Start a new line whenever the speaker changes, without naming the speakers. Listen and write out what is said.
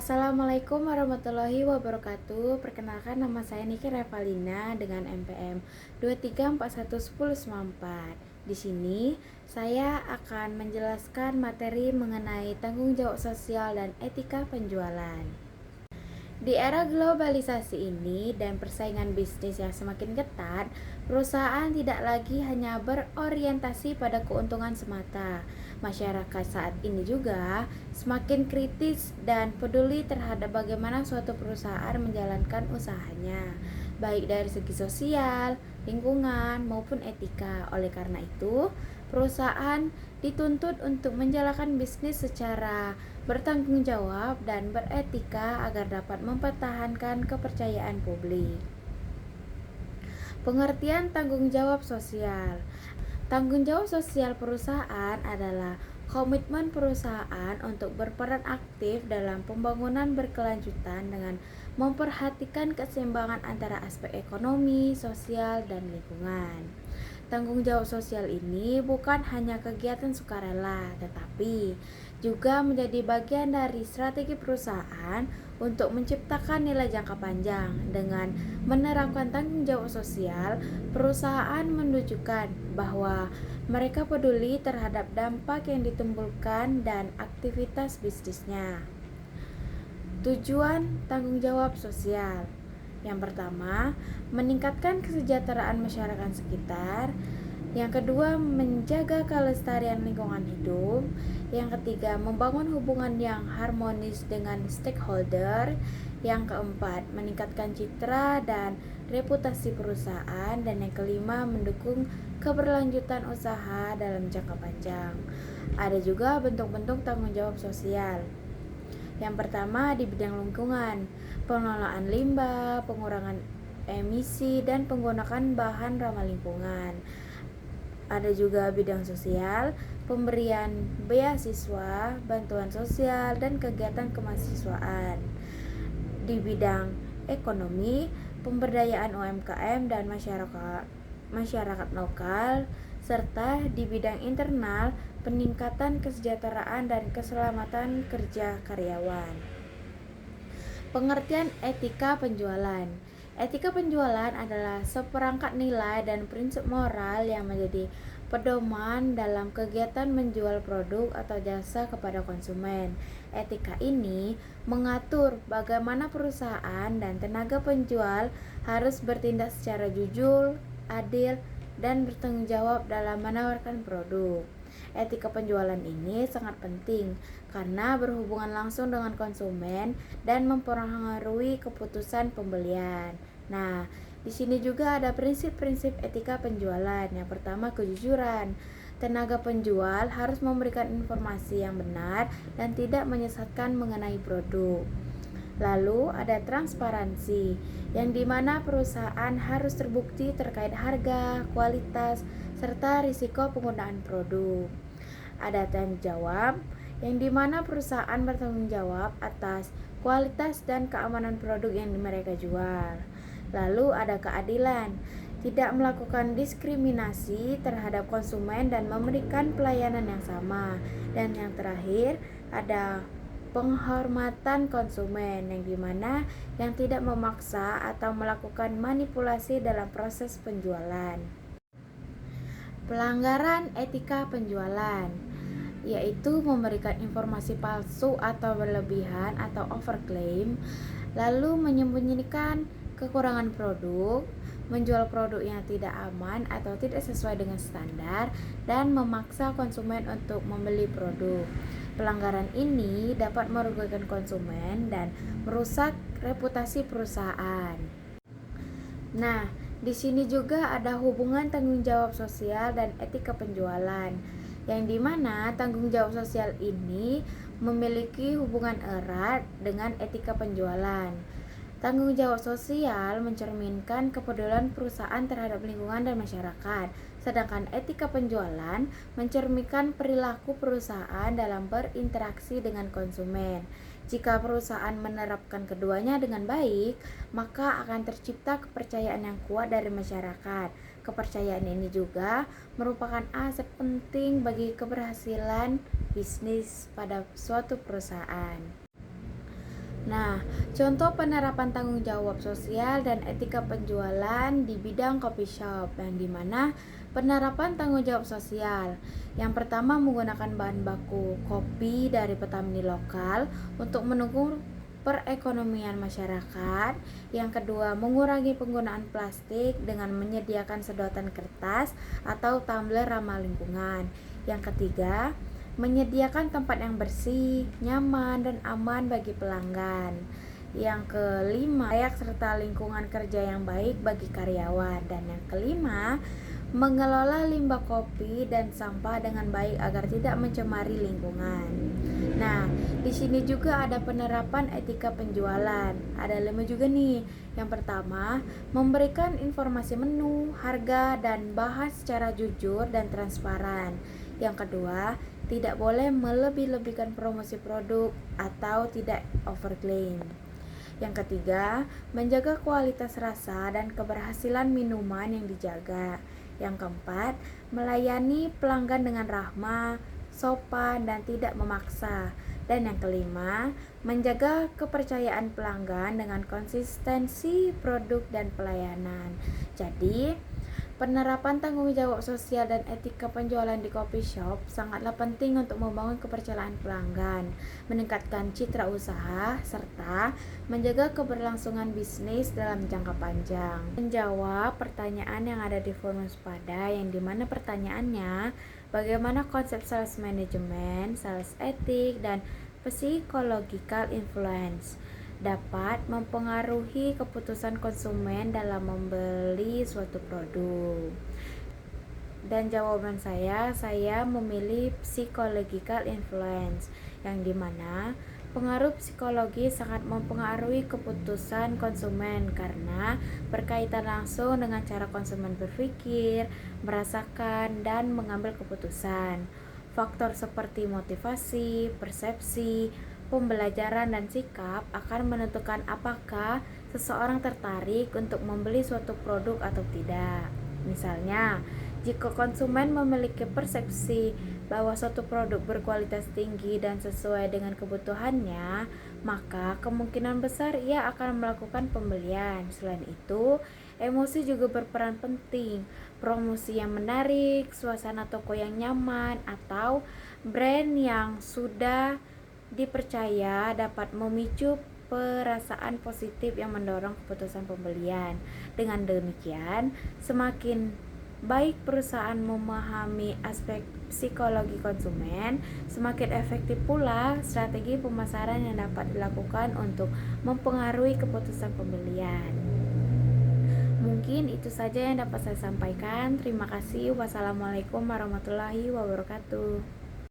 Assalamualaikum warahmatullahi wabarakatuh. Perkenalkan, nama saya Niki Revalina dengan NPM 23411094. Di sini saya akan menjelaskan materi mengenai tanggung jawab sosial dan etika penjualan. Di era globalisasi ini dan persaingan bisnis yang semakin ketat, perusahaan tidak lagi hanya berorientasi pada keuntungan semata. Masyarakat saat ini juga semakin kritis dan peduli terhadap bagaimana suatu perusahaan menjalankan usahanya, baik dari segi sosial, lingkungan, maupun etika. Oleh karena itu, perusahaan dituntut untuk menjalankan bisnis secara bertanggung jawab dan beretika agar dapat mempertahankan kepercayaan publik. Pengertian tanggung jawab sosial. Tanggung jawab sosial perusahaan adalah komitmen perusahaan untuk berperan aktif dalam pembangunan berkelanjutan dengan memperhatikan keseimbangan antara aspek ekonomi, sosial, dan lingkungan. Tanggung jawab sosial ini bukan hanya kegiatan sukarela, tetapi juga menjadi bagian dari strategi perusahaan untuk menciptakan nilai jangka panjang. Dengan menerapkan tanggung jawab sosial, perusahaan menunjukkan bahwa mereka peduli terhadap dampak yang ditimbulkan dan aktivitas bisnisnya. Tujuan tanggung jawab sosial. Yang pertama, meningkatkan kesejahteraan masyarakat sekitar. Yang kedua, menjaga kelestarian lingkungan hidup. Yang ketiga, membangun hubungan yang harmonis dengan stakeholder. Yang keempat, meningkatkan citra dan reputasi perusahaan. Dan yang kelima, mendukung keberlanjutan usaha dalam jangka panjang. Ada juga bentuk-bentuk tanggung jawab sosial. Yang pertama, di bidang lingkungan, pengelolaan limbah, pengurangan emisi, dan penggunaan bahan ramah lingkungan. Ada juga bidang sosial, pemberian beasiswa, bantuan sosial, dan kegiatan kemahasiswaan. Di bidang ekonomi, pemberdayaan UMKM dan masyarakat lokal, serta di bidang internal, peningkatan kesejahteraan dan keselamatan kerja karyawan. Pengertian etika penjualan. Etika penjualan adalah seperangkat nilai dan prinsip moral yang menjadi pedoman dalam kegiatan menjual produk atau jasa kepada konsumen. Etika ini mengatur bagaimana perusahaan dan tenaga penjual harus bertindak secara jujur, adil, dan bertanggung jawab dalam menawarkan produk. Etika penjualan ini sangat penting karena berhubungan langsung dengan konsumen dan mempengaruhi keputusan pembelian. Nah, di sini juga ada prinsip-prinsip etika penjualan. Yang pertama, kejujuran. Tenaga penjual harus memberikan informasi yang benar dan tidak menyesatkan mengenai produk. Lalu ada transparansi, yang dimana perusahaan harus terbukti terkait harga, kualitas, serta risiko penggunaan produk. Ada tanggung jawab, yang dimana perusahaan bertanggung jawab atas kualitas dan keamanan produk yang mereka jual. Lalu ada keadilan, tidak melakukan diskriminasi terhadap konsumen dan memberikan pelayanan yang sama. Dan yang terakhir ada penghormatan konsumen, yang dimana yang tidak memaksa atau melakukan manipulasi dalam proses penjualan. Pelanggaran etika penjualan, yaitu memberikan informasi palsu atau berlebihan atau overclaim, lalu menyembunyikan kekurangan produk, menjual produk yang tidak aman atau tidak sesuai dengan standar, dan memaksa konsumen untuk membeli produk. Pelanggaran ini dapat merugikan konsumen dan merusak reputasi perusahaan. Nah, di sini juga ada hubungan tanggung jawab sosial dan etika penjualan, yang dimana tanggung jawab sosial ini memiliki hubungan erat dengan etika penjualan. Tanggung jawab sosial mencerminkan kepedulian perusahaan terhadap lingkungan dan masyarakat, sedangkan etika penjualan mencerminkan perilaku perusahaan dalam berinteraksi dengan konsumen. Jika perusahaan menerapkan keduanya dengan baik, maka akan tercipta kepercayaan yang kuat dari masyarakat. Kepercayaan ini juga merupakan aset penting bagi keberhasilan bisnis pada suatu perusahaan. Nah, contoh penerapan tanggung jawab sosial dan etika penjualan di bidang coffee shop yang dimana penerapan tanggung jawab sosial. Yang pertama menggunakan bahan baku kopi dari petani lokal untuk mendukung perekonomian masyarakat. Yang kedua, mengurangi penggunaan plastik dengan menyediakan sedotan kertas atau tumbler ramah lingkungan. Yang ketiga, menyediakan tempat yang bersih, nyaman, dan aman bagi pelanggan. Yang kelima, layak serta lingkungan kerja yang baik bagi karyawan. Dan yang kelima, mengelola limbah kopi dan sampah dengan baik agar tidak mencemari lingkungan. Nah, di sini juga ada penerapan etika penjualan. Ada 5 juga nih. Yang pertama, memberikan informasi menu, harga, dan bahan secara jujur dan transparan. Yang kedua, tidak boleh melebih-lebihkan promosi produk atau tidak overclaim. Yang ketiga, menjaga kualitas rasa dan keberhasilan minuman yang dijaga. Yang keempat, melayani pelanggan dengan ramah, sopan, dan tidak memaksa. Dan yang kelima, menjaga kepercayaan pelanggan dengan konsistensi produk dan pelayanan. Jadi, penerapan tanggung jawab sosial dan etika penjualan di coffee shop sangatlah penting untuk membangun kepercayaan pelanggan, meningkatkan citra usaha, serta menjaga keberlangsungan bisnis dalam jangka panjang. Menjawab pertanyaan yang ada di forum Sepada, yang dimana pertanyaannya, bagaimana konsep sales management, sales etik, dan psychological influence dapat mempengaruhi keputusan konsumen dalam membeli suatu produk. Dan jawaban saya memilih psychological influence, yang dimana pengaruh psikologi sangat mempengaruhi keputusan konsumen karena berkaitan langsung dengan cara konsumen berpikir, merasakan, dan mengambil keputusan. Faktor seperti motivasi, persepsi, pembelajaran, dan sikap akan menentukan apakah seseorang tertarik untuk membeli suatu produk atau tidak. Misalnya, jika konsumen memiliki persepsi bahwa suatu produk berkualitas tinggi dan sesuai dengan kebutuhannya, maka kemungkinan besar ia akan melakukan pembelian. Selain itu, emosi juga berperan penting. Promosi yang menarik, suasana toko yang nyaman, atau brand yang sudah dipercaya dapat memicu perasaan positif yang mendorong keputusan pembelian. Dengan demikian, semakin baik perusahaan memahami aspek psikologi konsumen, semakin efektif pula strategi pemasaran yang dapat dilakukan untuk mempengaruhi keputusan pembelian. Mungkin itu saja yang dapat saya sampaikan. Terima kasih. Wassalamualaikum warahmatullahi wabarakatuh.